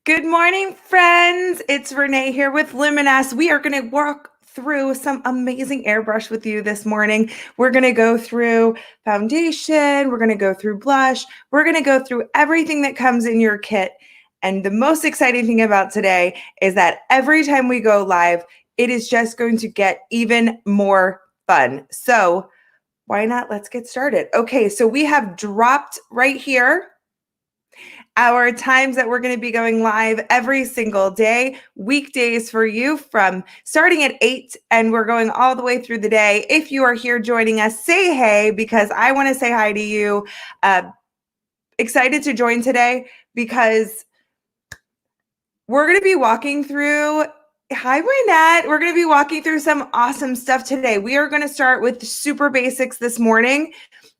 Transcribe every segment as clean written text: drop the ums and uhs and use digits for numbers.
Good morning, friends. It's Renee here with LUMINESS. We are going to walk through some amazing airbrush with you this morning. We're going to go through foundation. We're going to go through blush. We're going to go through everything that comes in your kit. And the most exciting thing about today is that every time we go live, it is just going to get even more fun. So why not? Let's get started. Okay, so we have dropped right here our times that we're going to be going live every single day, weekdays for you from starting at 8 and we're going all the way through the day. If you are here joining us, say hey, because I want to say hi to you. Excited to join today because we're going to be walking through. Hi, Wynette. We're going to be walking through some awesome stuff today. We are going to start with super basics this morning.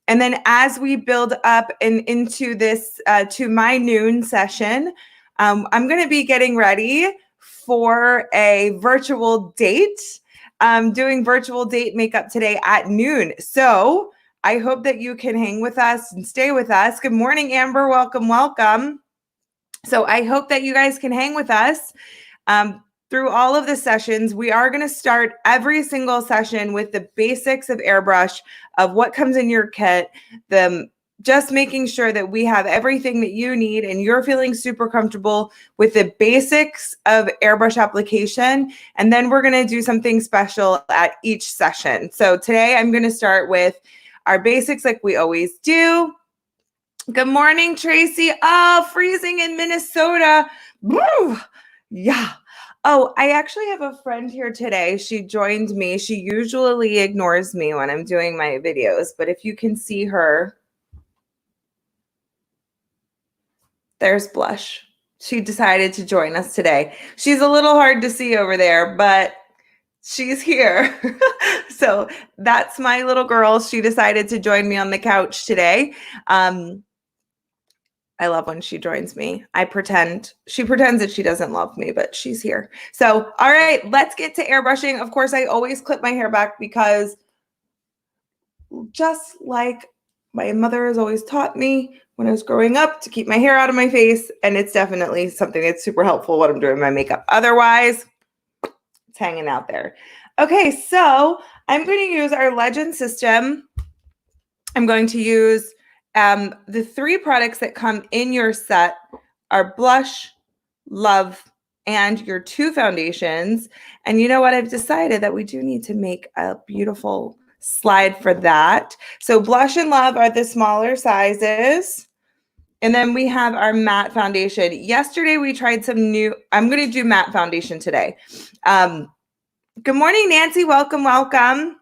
And then as we build up and into this to my noon session, I'm going to be getting ready for a virtual date. Doing virtual date makeup today at noon. So I hope that you can hang with us and stay with us. Good morning, Amber. Welcome, welcome. So I hope that you guys can hang with us through all of the sessions. We are going to start every single session with the basics of airbrush, of what comes in your kit, just making sure that we have everything that you need and you're feeling super comfortable with the basics of airbrush application. And then we're going to do something special at each session. So today I'm going to start with our basics like we always do. Good morning, Tracy. Oh, freezing in Minnesota. Woo! Yeah. Oh, I actually have a friend here today. She joined me. She usually ignores me when I'm doing my videos, but if you can see her, there's Blush. She decided to join us today. She's a little hard to see over there, but she's here. So that's my little girl. She decided to join me on the couch today. I love when she joins me. She pretends that she doesn't love me, but she's here. So, all right, let's get to airbrushing. Of course, I always clip my hair back because just like my mother has always taught me when I was growing up to keep my hair out of my face, and it's definitely something that's super helpful when I'm doing my makeup. Otherwise, it's hanging out there. Okay, so I'm going to use our Legend system. I'm going to use the 3 products that come in your set are Blush, Love, and your 2 foundations. And you know what? I've decided that we do need to make a beautiful slide for that. So Blush and Love are the smaller sizes. And then we have our matte foundation. Yesterday we tried some new, I'm going to do matte foundation today. Good morning, Nancy. Welcome, welcome.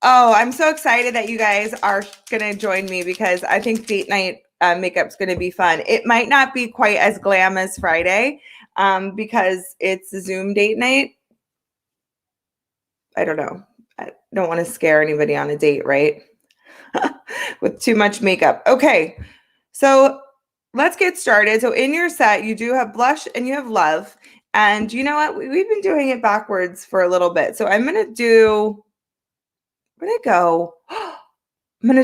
Oh, I'm so excited that you guys are going to join me because I think date night makeup's going to be fun. It might not be quite as glam as Friday because it's Zoom date night. I don't know. I don't want to scare anybody on a date, right? With too much makeup. Okay, so let's get started. So in your set, you do have Blush and you have Love. And you know what? We've been doing it backwards for a little bit. So I'm going to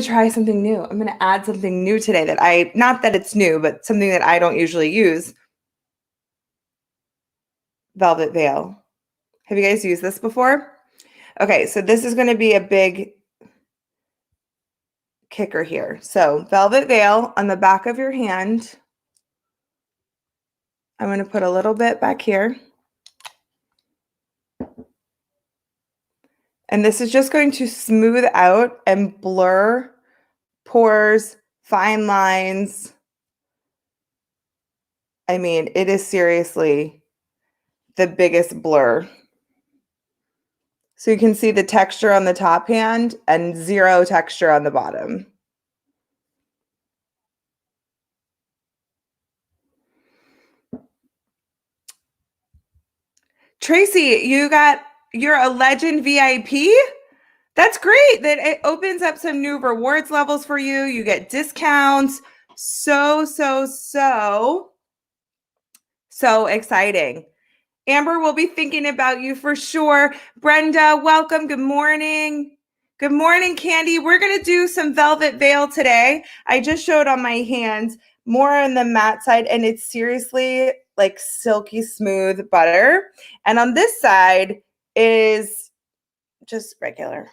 try something new. I'm going to add something new today not that it's new, but something that I don't usually use. Velvet Veil. Have you guys used this before? Okay, so this is going to be a big kicker here. So Velvet Veil on the back of your hand. I'm going to put a little bit back here. And this is just going to smooth out and blur pores, fine lines. I mean, it is seriously the biggest blur. So you can see the texture on the top hand and 0 texture on the bottom. Tracy, you're a Legend VIP? That's great that it opens up some new rewards levels for you. You get discounts. So exciting. Amber will be thinking about you for sure. Brenda, welcome. Good morning. Good morning, Candy. We're going to do some Velvet Veil today. I just showed on my hands, more on the matte side, and it's seriously like silky smooth butter. And on this side is just regular.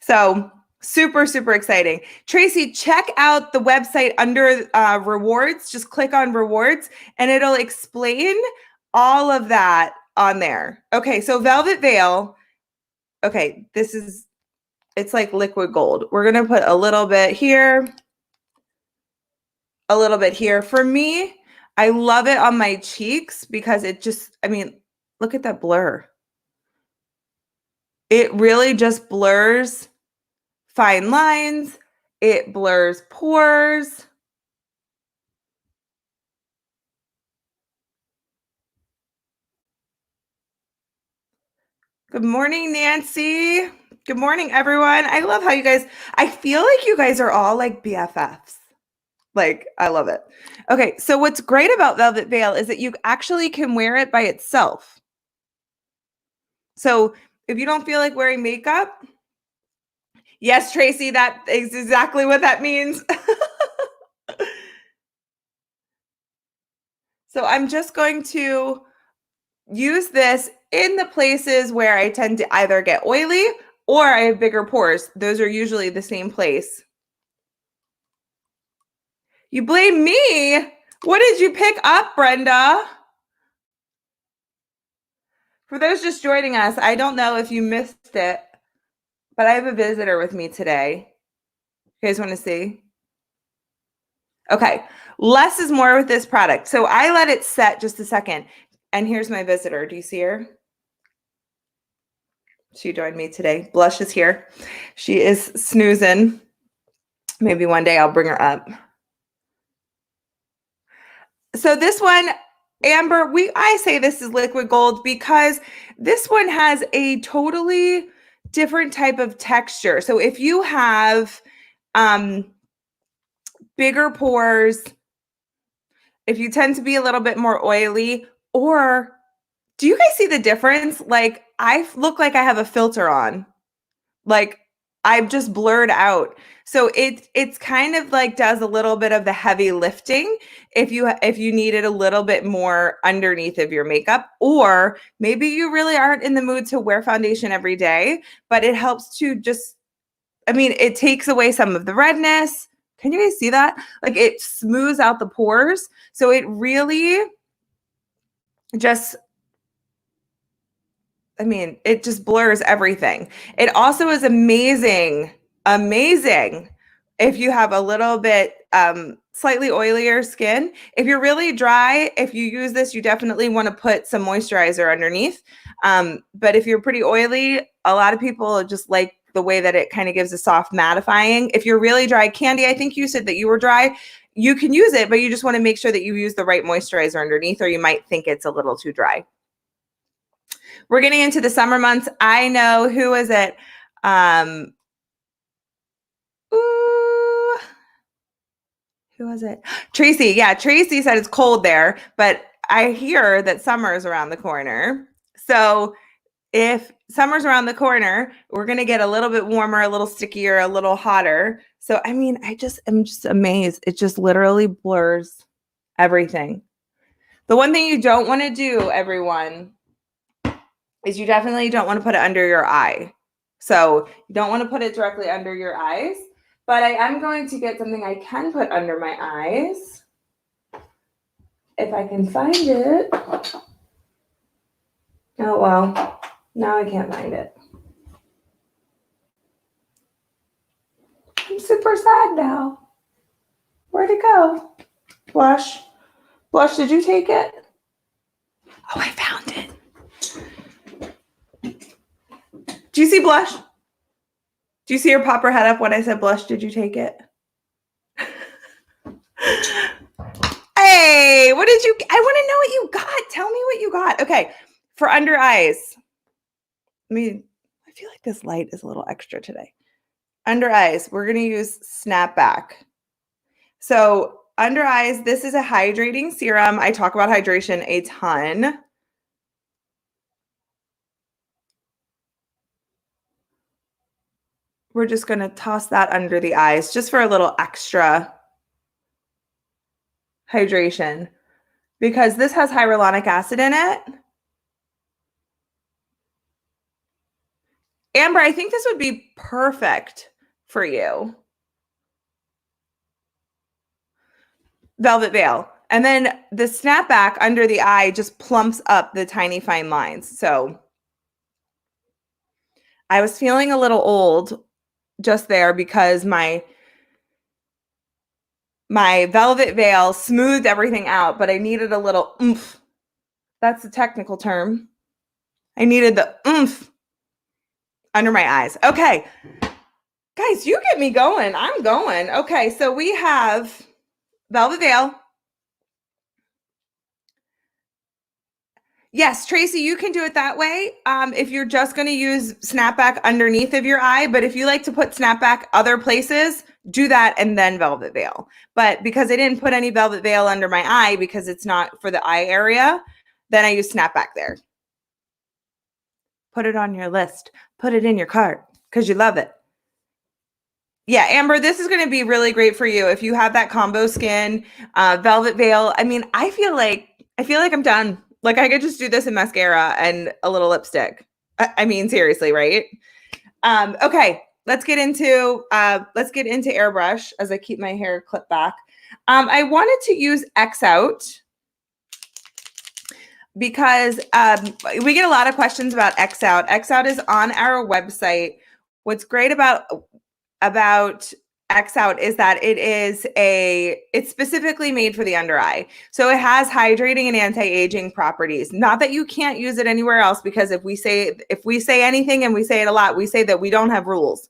So super, super exciting. Tracy, check out the website under rewards. Just click on rewards and it'll explain all of that on there. Okay, so Velvet Veil. Okay, it's like liquid gold. We're going to put a little bit here, a little bit here. For me, I love it on my cheeks because it just, I mean, look at that blur. It really just blurs fine lines. It blurs pores. Good morning, Nancy. Good morning, everyone. I love how you guys, I feel like you guys are all like BFFs. Like, I love it. Okay, so what's great about Velvet Veil is that you actually can wear it by itself. So if you don't feel like wearing makeup, yes, Tracy, that is exactly what that means. So I'm just going to use this in the places where I tend to either get oily or I have bigger pores. Those are usually the same place. You blame me? What did you pick up, Brenda? For those just joining us, I don't know if you missed it, but I have a visitor with me today. You guys want to see? Okay, less is more with this product. So I let it set just a second. And here's my visitor. Do you see her? She joined me today. Blush is here. She is snoozing. Maybe one day I'll bring her up. So this one, Amber, I say this is liquid gold because this one has a totally different type of texture. So if you have bigger pores, if you tend to be a little bit more oily, or do you guys see the difference? Like I look like I have a filter on. Like I've just blurred out. So it's kind of like does a little bit of the heavy lifting if you needed a little bit more underneath of your makeup, or maybe you really aren't in the mood to wear foundation every day, but it helps to just, I mean, it takes away some of the redness. Can you guys see that? Like it smooths out the pores. So it really just, I mean, it just blurs everything. It also is amazing if you have a little bit slightly oilier skin. If you're really dry, if you use this, you definitely want to put some moisturizer underneath. But if you're pretty oily, a lot of people just like the way that it kind of gives a soft mattifying. If you're really dry, Candy, I think you said that you were dry. You can use it, but you just want to make sure that you use the right moisturizer underneath, or you might think it's a little too dry. We're getting into the summer months. I know, who is it? Who was it? Tracy. Yeah, Tracy said it's cold there, but I hear that summer is around the corner. So if summer's around the corner, we're going to get a little bit warmer, a little stickier, a little hotter. So, I mean, I'm just amazed. It just literally blurs everything. The one thing you don't want to do, everyone, is you definitely don't want to put it under your eye. So you don't want to put it directly under your eyes, but I am going to get something I can put under my eyes. If I can find it. Oh, well, now I can't find it. I'm super sad now. Where'd it go? Blush. Blush, did you take it? Oh, I found it. Do you see Blush? Do you see her pop her head up when I said Blush? Did you take it? Hey, what did you, I want to know what you got. Tell me what you got. Okay, for under eyes. I mean, I feel like this light is a little extra today. Under eyes, we're going to use Snapback. So under eyes, this is a hydrating serum. I talk about hydration a ton. We're just going to toss that under the eyes just for a little extra hydration because this has hyaluronic acid in it. Amber, I think this would be perfect for you. Velvet Veil. And then the snapback under the eye just plumps up the tiny fine lines. So I was feeling a little old just there because my Velvet Veil smoothed everything out, but I needed a little oomph. That's the technical term. I needed the oomph under my eyes. Okay. Guys, you get me going. I'm going. Okay, so we have Velvet Veil. Yes, Tracy, you can do it that way. If you're just going to use snapback underneath of your eye, but if you like to put snapback other places, do that and then Velvet Veil. But because I didn't put any Velvet Veil under my eye because it's not for the eye area, then I use snapback there. Put it on your list. Put it in your cart because you love it. Yeah, Amber, this is going to be really great for you if you have that combo skin, Velvet Veil. I mean, I feel like I'm done. Like I could just do this in mascara and a little lipstick. I mean, seriously, right? Okay, let's get into airbrush as I keep my hair clipped back. I wanted to use X Out because we get a lot of questions about X Out. X Out is on our website. What's great about X Out is that it's specifically made for the under eye. So it has hydrating and anti-aging properties. Not that you can't use it anywhere else, because if we say anything and we say it a lot, we say that we don't have rules.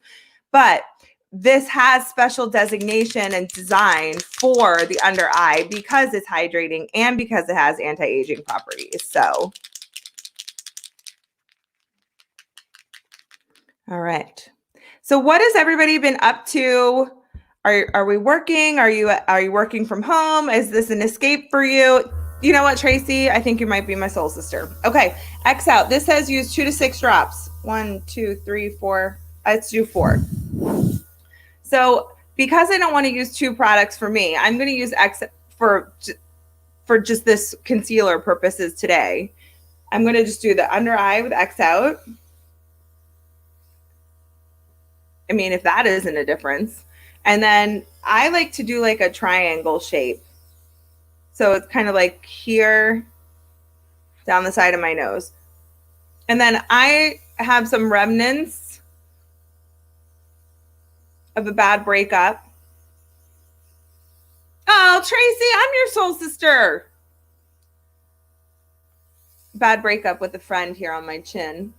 But this has special designation and design for the under eye because it's hydrating and because it has anti-aging properties. So, all right. So what has everybody been up to? Are we working? Are you working from home? Is this an escape for you? You know what, Tracy? I think you might be my soul sister. Okay, X Out. This says use 2 to 6 drops. 1, 2, 3, 4. Let's do 4. So because I don't want to use 2 products for me, I'm going to use X for just this concealer purposes today. I'm going to just do the under eye with X Out. I mean, if that isn't a difference. And then I like to do like a triangle shape. So it's kind of like here down the side of my nose. And then I have some remnants of a bad breakup. Oh, Tracy, I'm your soul sister. Bad breakup with a friend here on my chin.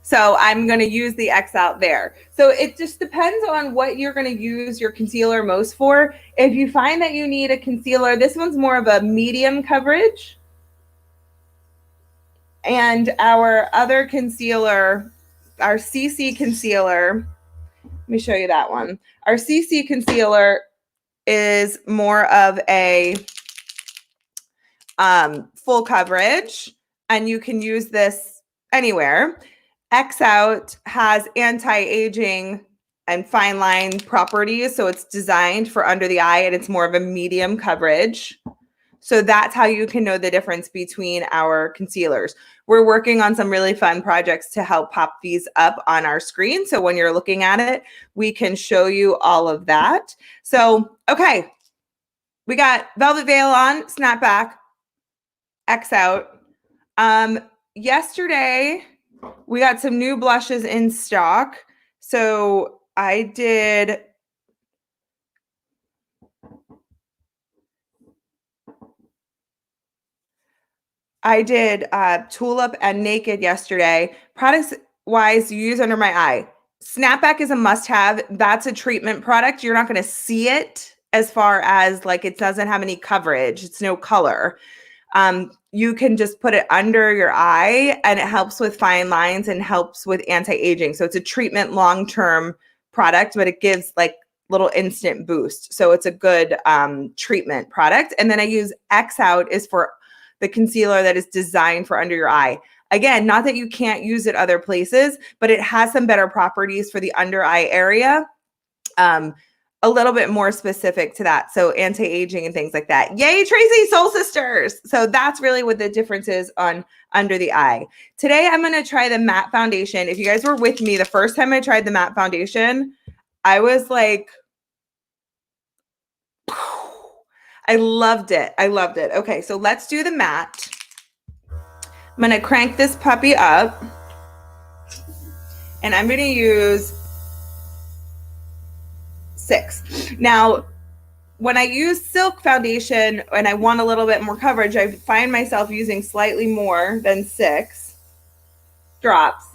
So I'm going to use the X Out there. So it just depends on what you're going to use your concealer most for. If you find that you need a concealer, this one's more of a medium coverage. And our other concealer, our CC concealer, let me show you that one. Our CC concealer is more of a full coverage, and you can use this anywhere. X Out has anti-aging and fine line properties, so it's designed for under the eye, and it's more of a medium coverage. So that's how you can know the difference between our concealers. We're working on some really fun projects to help pop these up on our screen. So when you're looking at it, we can show you all of that. So, okay, we got Velvet Veil on, snapback, X Out. Yesterday, we got some new blushes in stock. So I did Tulip and Naked yesterday. Products wise, you use under my eye. Snapback is a must-have. That's a treatment product. You're not going to see it as far as like it doesn't have any coverage. It's no color. You can just put it under your eye, and it helps with fine lines and helps with anti-aging. So it's a treatment long-term product, but it gives like little instant boost. So it's a good treatment product. And then I use X Out is for the concealer that is designed for under your eye. Again, not that you can't use it other places, but it has some better properties for the under eye area. a little bit more specific to that. So anti-aging and things like that. Yay, Tracy, soul sisters. So that's really what the difference is on under the eye. Today, I'm going to try the matte foundation. If you guys were with me the first time I tried the matte foundation, I was like, I loved it. I loved it. Okay, so let's do the matte. I'm going to crank this puppy up. And I'm going to use 6. Now, when I use silk foundation and I want a little bit more coverage, I find myself using slightly more than 6 drops.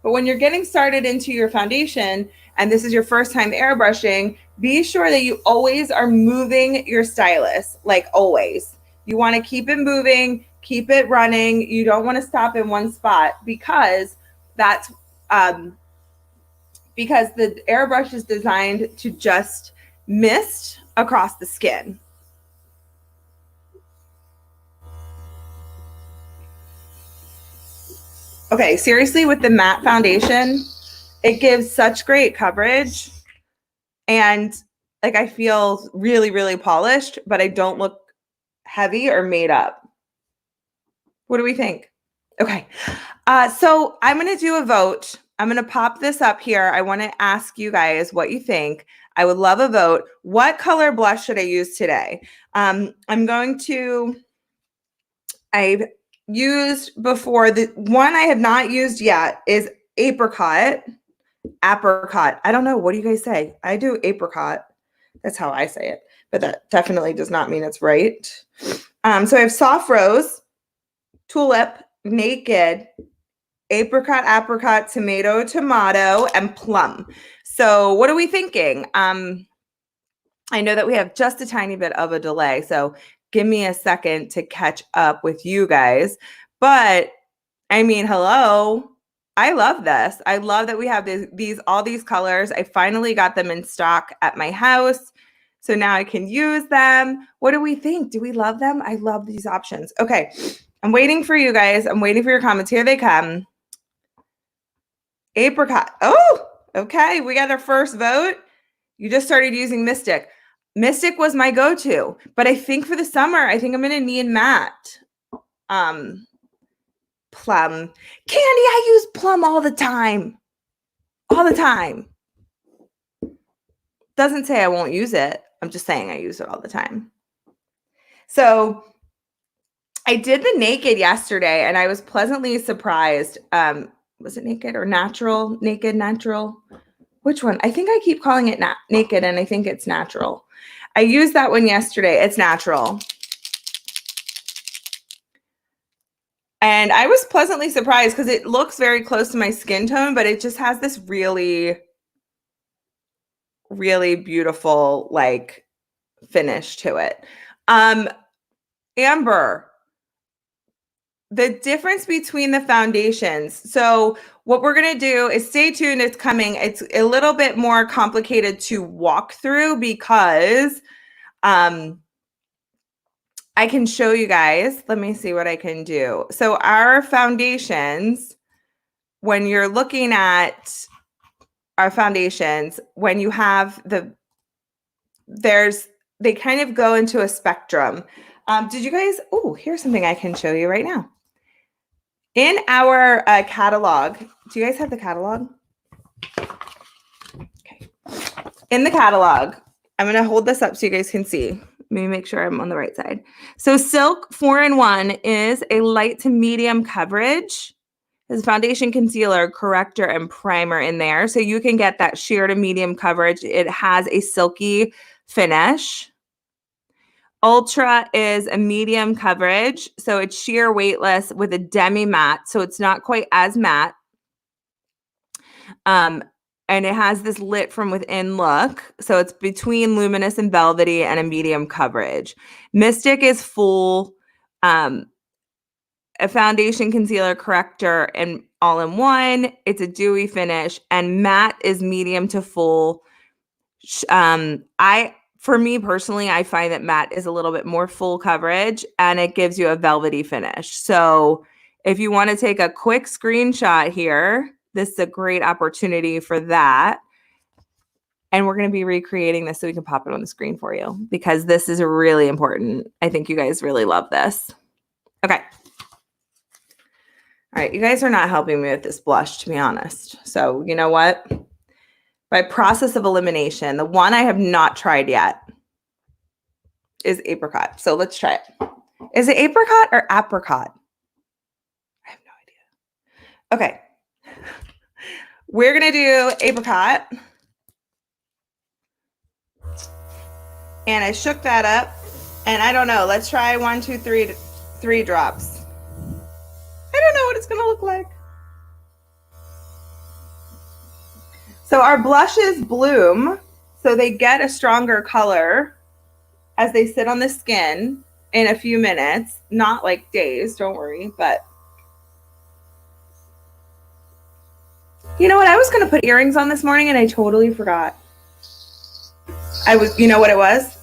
But when you're getting started into your foundation and this is your first time airbrushing, be sure that you always are moving your stylus, like always. You want to keep it moving, keep it running. You don't want to stop in one spot because that's because the airbrush is designed to just mist across the skin. Okay, seriously, with the matte foundation, it gives such great coverage. And like I feel really, really polished, but I don't look heavy or made up. What do we think? Okay, so I'm going to do a vote. I'm going to pop this up here. I want to ask you guys what you think. I would love a vote. What color blush should I use today? I've used before. The one I have not used yet is apricot. I don't know. What do you guys say? I do apricot. That's how I say it. But that definitely does not mean it's right. So I have soft rose, tulip, naked, apricot, tomato, and plum. So what are we thinking? I know that we have just a tiny bit of a delay, so give me a second to catch up with you guys. But I mean, hello. I love this. I love that we have all these colors. I finally got them in stock at my house. So now I can use them. What do we think? Do we love them? I love these options. Okay. I'm waiting for you guys. I'm waiting for your comments. Here they come. Apricot. Oh, okay. We got our first vote. You just started using Mystic. Mystic was my go-to, but I think for the summer, I think I'm going to need matte. Plum. Candy, I use plum all the time. All the time. Doesn't say I won't use it. I'm just saying I use it all the time. So I did the naked yesterday and I was pleasantly surprised. Was it naked or natural? Naked, natural? Which one? I think I keep calling it naked and I think it's natural. I used that one yesterday. It's natural. And I was pleasantly surprised because it looks very close to my skin tone, but it just has this really, really beautiful like finish to it. Amber, the difference between the foundations. So what we're going to do is stay tuned. It's coming. It's a little bit more complicated to walk through because I can show you guys. Let me see what I can do. So our foundations, when you're looking at our foundations, when you have they kind of go into a spectrum. Did you guys, here's something I can show you right now. In our catalog, do you guys have the catalog? Okay. In the catalog, I'm going to hold this up so you guys can see. Let me make sure I'm on the right side. So Silk 4-in-1 is a light to medium coverage. There's foundation, concealer, corrector, and primer in there. So you can get that sheer to medium coverage. It has a silky finish. Ultra is a medium coverage. So it's sheer weightless with a demi matte. So it's not quite as matte. And it has this lit from within look. So it's between luminous and velvety and a medium coverage. Mystic is full, a foundation, concealer, corrector, and all in one. It's a dewy finish. And matte is medium to full. For me personally, I find that matte is a little bit more full coverage and it gives you a velvety finish. So if you want to take a quick screenshot here, this is a great opportunity for that. And we're going to be recreating this so we can pop it on the screen for you because this is really important. I think you guys really love this. Okay. All right, you guys are not helping me with this blush, to be honest. So you know what? By process of elimination, the one I have not tried yet is apricot. So let's try it. Is it apricot or apricot? I have no idea. Okay. We're going to do apricot. And I shook that up. And I don't know. Let's try 1, 2, 3, 3 drops. I don't know what it's going to look like. So our blushes bloom, so they get a stronger color as they sit on the skin in a few minutes, not like days, don't worry, but you know what? I was going to put earrings on this morning and I totally forgot. You know what it was?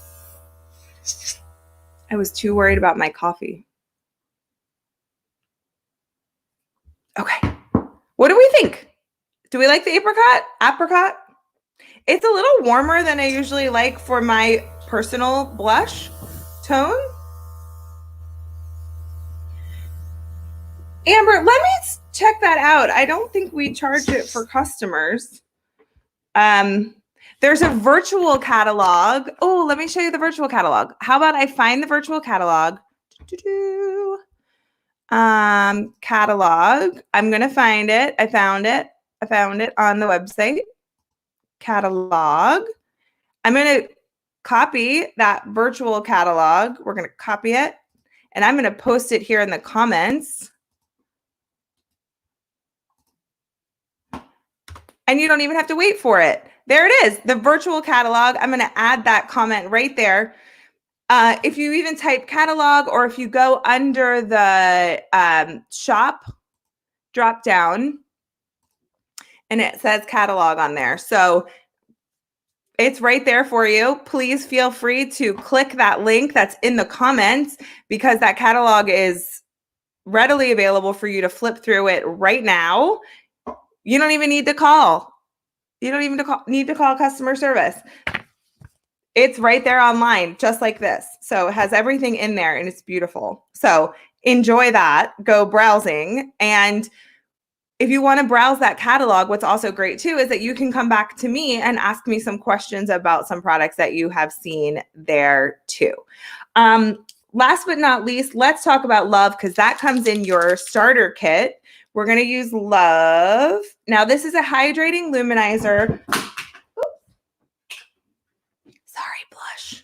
I was too worried about my coffee. Okay. What do we think? Do we like the apricot? Apricot? It's a little warmer than I usually like for my personal blush tone. Amber, let me check that out. I don't think we charge it for customers. There's a virtual catalog. Oh, let me show you the virtual catalog. How about I find the virtual catalog? Catalog. I'm going to find it. I found it. I found it on the website. Catalog. I'm going to copy that virtual catalog. We're going to copy it. And I'm going to post it here in the comments. And you don't even have to wait for it. There it is, the virtual catalog. I'm going to add that comment right there. If you even type catalog, or if you go under the shop drop down, and it says catalog on there. So it's right there for you. Please feel free to click that link that's in the comments, because that catalog is readily available for you to flip through it right now. You don't even need to call. You don't even need to call customer service. It's right there online, just like this. So it has everything in there and it's beautiful. So enjoy that. Go browsing. And if you want to browse that catalog, what's also great too is that you can come back to me and ask me some questions about some products that you have seen there too. Last but not least, let's talk about Love, because that comes in your starter kit. We're going to use Love. Now, this is a hydrating luminizer. Oops. Sorry, blush.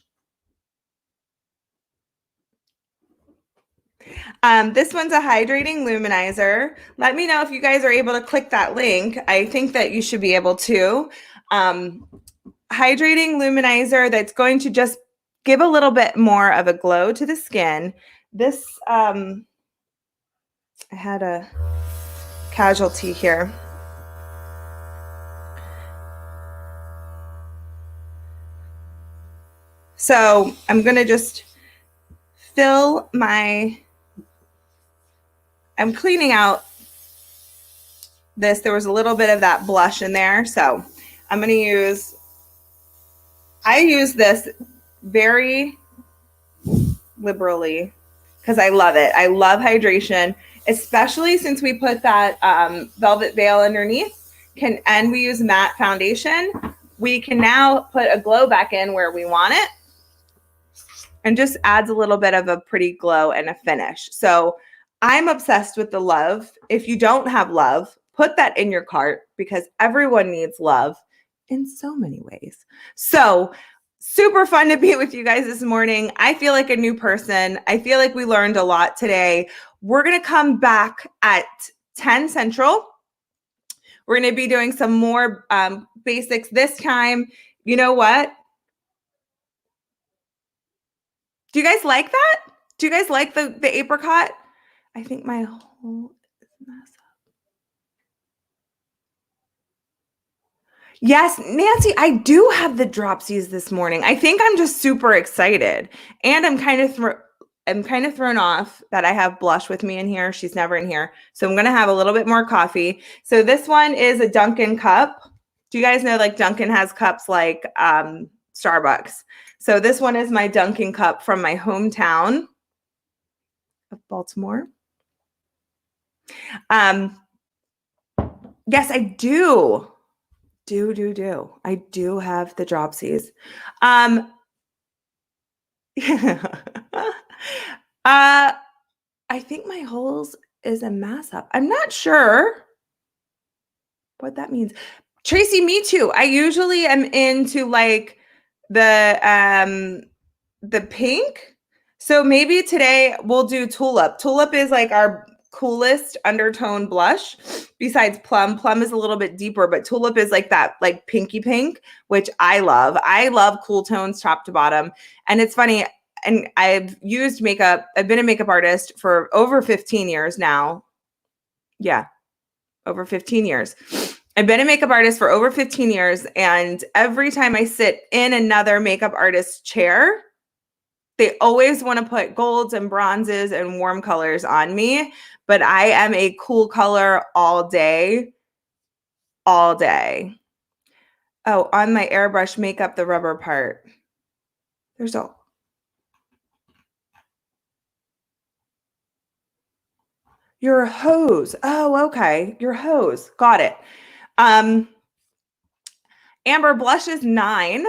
This one's a hydrating luminizer. Let me know if you guys are able to click that link. I think that you should be able to. Hydrating luminizer that's going to just give a little bit more of a glow to the skin. This, I had a casualty here. So I'm going to just fill my, I'm cleaning out this. There was a little bit of that blush in there. So I'm going to use, I use this very liberally because I love it. I love hydration, especially since we put that velvet veil underneath, and we use matte foundation. We can now put a glow back in where we want it, and just adds a little bit of a pretty glow and a finish. So I'm obsessed with the Love. If you don't have Love, put that in your cart, because everyone needs love in so many ways. So super fun to be with you guys this morning. I feel like a new person. I feel like we learned a lot today. We're going to come back at 10 Central. We're going to be doing some more basics this time. You know what? Do you guys like that? Do you guys like the apricot? I think my whole mess up. Yes, Nancy, I do have the dropsies this morning. I think I'm just super excited. And I'm kind of thrown off that I have Blush with me in here. She's never in here. So I'm going to have a little bit more coffee. So this one is a Dunkin' cup. Do you guys know like Dunkin' has cups like Starbucks? So this one is my Dunkin' cup from my hometown of Baltimore. Yes, I do. I do have the dropsies. I think my holes is a mass up. I'm not sure what that means. Tracy, me too. I usually am into like the pink. So maybe today we'll do Tulip. Tulip is like our coolest undertone blush besides Plum. Plum is a little bit deeper, but Tulip is like that like pinky pink, which I love. I love cool tones top to bottom. And it's funny, and I've used makeup. I've been a makeup artist for over 15 years now. Yeah, over 15 years. I've been a makeup artist for over 15 years. And every time I sit in another makeup artist's chair, they always want to put golds and bronzes and warm colors on me. But I am a cool color all day. All day. Oh, on my airbrush, make up the rubber part. There's a... Your hose. Oh, okay. Your hose. Got it. Amber, blush is 9.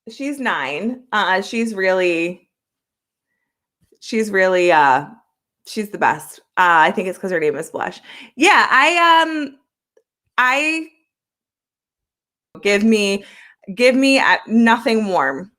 She's 9. She's the best. I think it's because her name is Blush. Yeah, I give me nothing warm.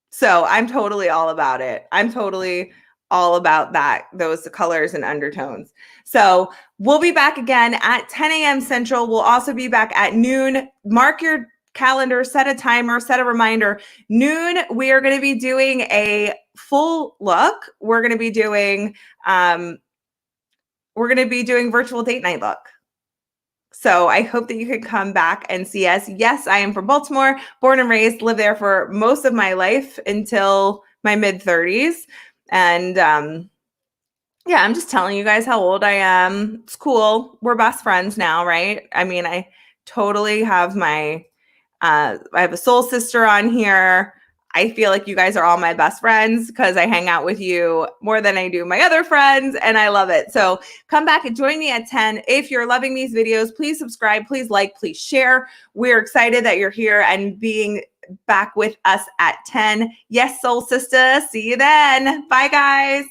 So I'm totally all about it. I'm totally all about that, those colors and undertones. So we'll be back again at 10 a.m. Central. We'll also be back at noon. Mark your calendar, set a timer, set a reminder. Noon, we are going to be doing a full look. We're going to be doing virtual date night look. So I hope that you can come back and see us. Yes, I am from Baltimore, born and raised, lived there for most of my life until my mid-30s. And yeah, I'm just telling you guys how old I am. It's cool. We're best friends now, right? I mean, I totally have I have a soul sister on here. I feel like you guys are all my best friends because I hang out with you more than I do my other friends, and I love it. So come back and join me at 10. If you're loving these videos, please subscribe, please like, please share. We're excited that you're here and being back with us at 10. Yes, soul sister. See you then. Bye, guys.